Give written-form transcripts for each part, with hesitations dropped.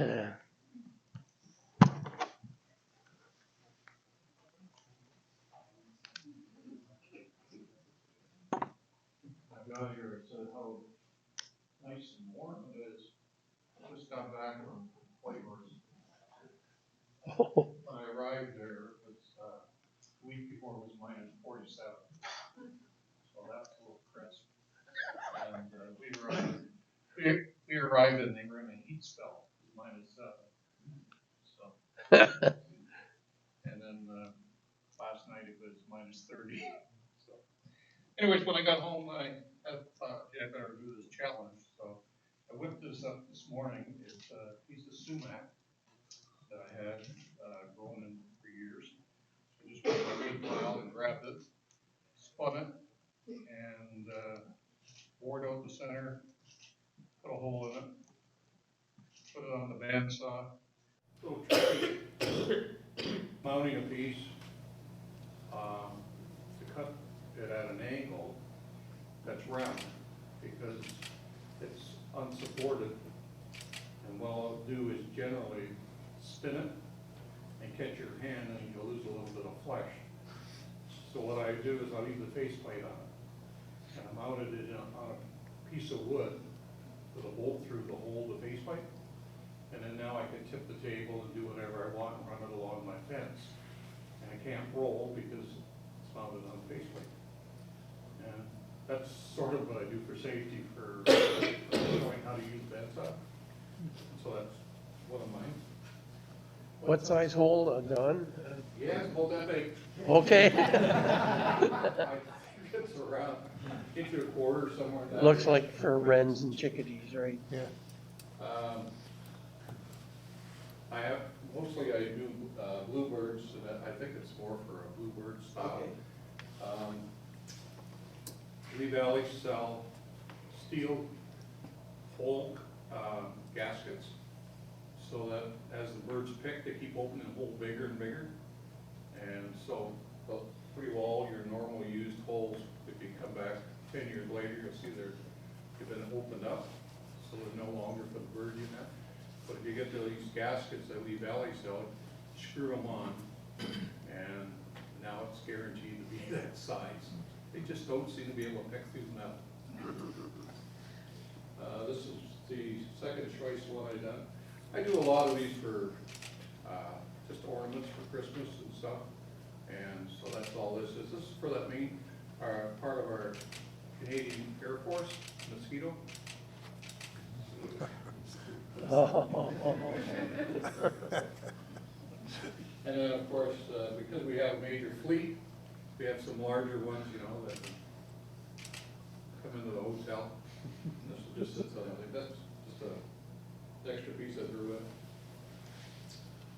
I've got here, it said how nice and warm it is. I just got back from Flavors. When I arrived there, it was, the week before it was minus 47. So that's a little crisp. And, we arrived and they were in a heat spell, it was -7. So. And then, last night it was -30. So. Anyways, when I got home, I thought, yeah, I better do this challenge. So I whipped this up this morning. It's a piece of sumac that I had growing in for years. So just put my wood pile and grabbed it, spun it, and bored out the center, put a hole in it, put it on the bandsaw. Little tricky mounting a piece to cut it at an angle that's round, because it's unsupported. And what I'll do is generally spin it and catch your hand, and you'll lose a little bit of flesh. So what I do is I leave the faceplate on it, and I mounted it on a piece of wood with a bolt through to hold the faceplate. And then now I can tip the table and do whatever I want and run it along my fence. And I can't roll because it's mounted on the faceplate. And that's sort of what I do for safety, for showing how to use bandsaw. So that's one of mine. What size hole, Don? Yeah, it's about that big. Okay. I think it's around inch and a quarter, somewhere in that. Looks like for wrens and chickadees, right? Yeah. Mostly I do bluebirds, and I think it's more for a bluebird style. Lee Valley sell steel hole gaskets, so that as the birds pick, they keep opening the hole bigger and bigger. And so pretty well all your normal used holes, if you come back 10 years later, you'll see they've been opened up, so they're no longer for the bird unit. But if you get these gaskets that Lee Valley sell, screw them on, and now it's guaranteed to be that size. They just don't seem to be able to pick through the metal. This is the second choice one I've done. I do a lot of these for just ornaments for Christmas and stuff, and so that's all this is. This is for that main part of our Canadian Air Force mosquito. And then, of course, because we have a major fleet, we have some larger ones, you know, that come into the hotel. This will just sit on it. That's just an extra piece I threw in.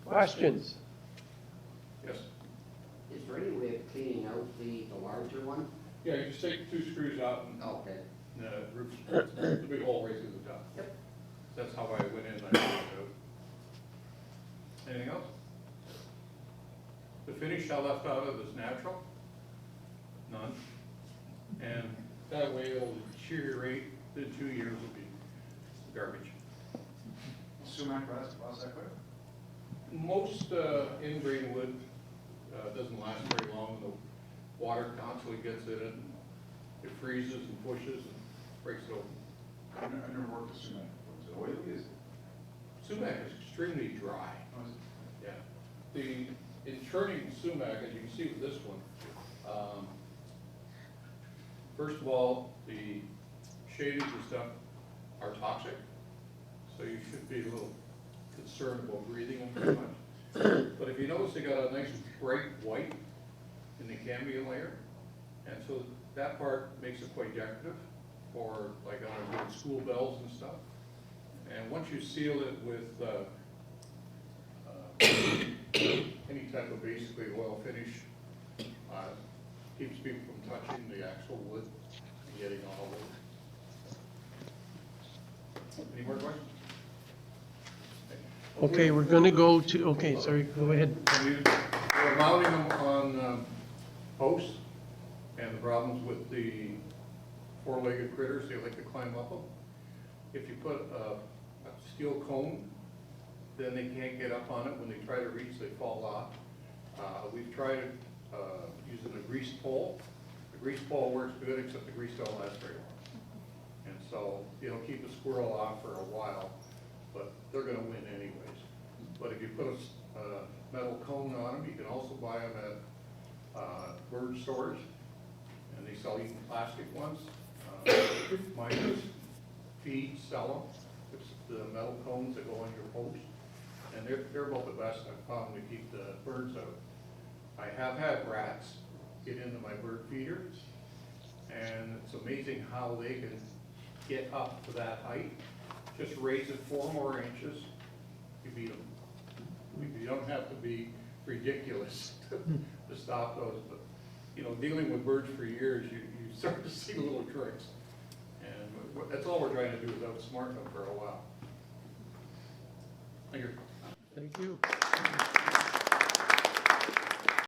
Questions? Yes? Is there any way of cleaning out the larger one? Yeah, you just take 2 screws out and Okay. the roof, the big hole right through the top. Yep. That's how I went in and I took it out. Anything else? The finish I left out of is natural. None. And that way it'll deteriorate, in 2 years will be garbage. Sumac lasts that quick? Most ingrain wood doesn't last very long. The water constantly gets in it, and it freezes and pushes and breaks it open. I never worked with sumac. Is it oily? Is it? Sumac is extremely dry. Oh, is it? Yeah. In turning sumac, as you can see with this one, first of all, the shadings and stuff are toxic, so you should be a little concerned about breathing them too much. But if you notice, they got a nice bright white in the cambium layer, and so that part makes it quite decorative, for like on school bells and stuff. And once you seal it with any type of basically oil finish, keeps people from touching the actual wood and getting all of it. Any more questions? Okay, we're gonna go to, okay, sorry, go ahead. We're mounting them on posts, and the problems with the 4-legged critters, they like to climb up them. If you put a steel cone then they can't get up on it. When they try to reach, they fall off. We've tried using a grease pole. The grease pole works good, except the grease don't last very long. And so it'll keep the squirrel off for a while, but they're gonna win anyways. But if you put a metal cone on them, you can also buy them at bird stores, and they sell even plastic ones. Miners feed, sell them. It's the metal cones that go on your post, and they're about the best I've found to keep the birds out. I have had rats get into my bird feeder, and it's amazing how they can get up to that height. Just raise it 4 more inches, you beat them. You don't have to be ridiculous to stop those, but, you know, dealing with birds for years, you start to see little tricks. And that's all we're trying to do is outsmart them for a while. Thank you. Thank you.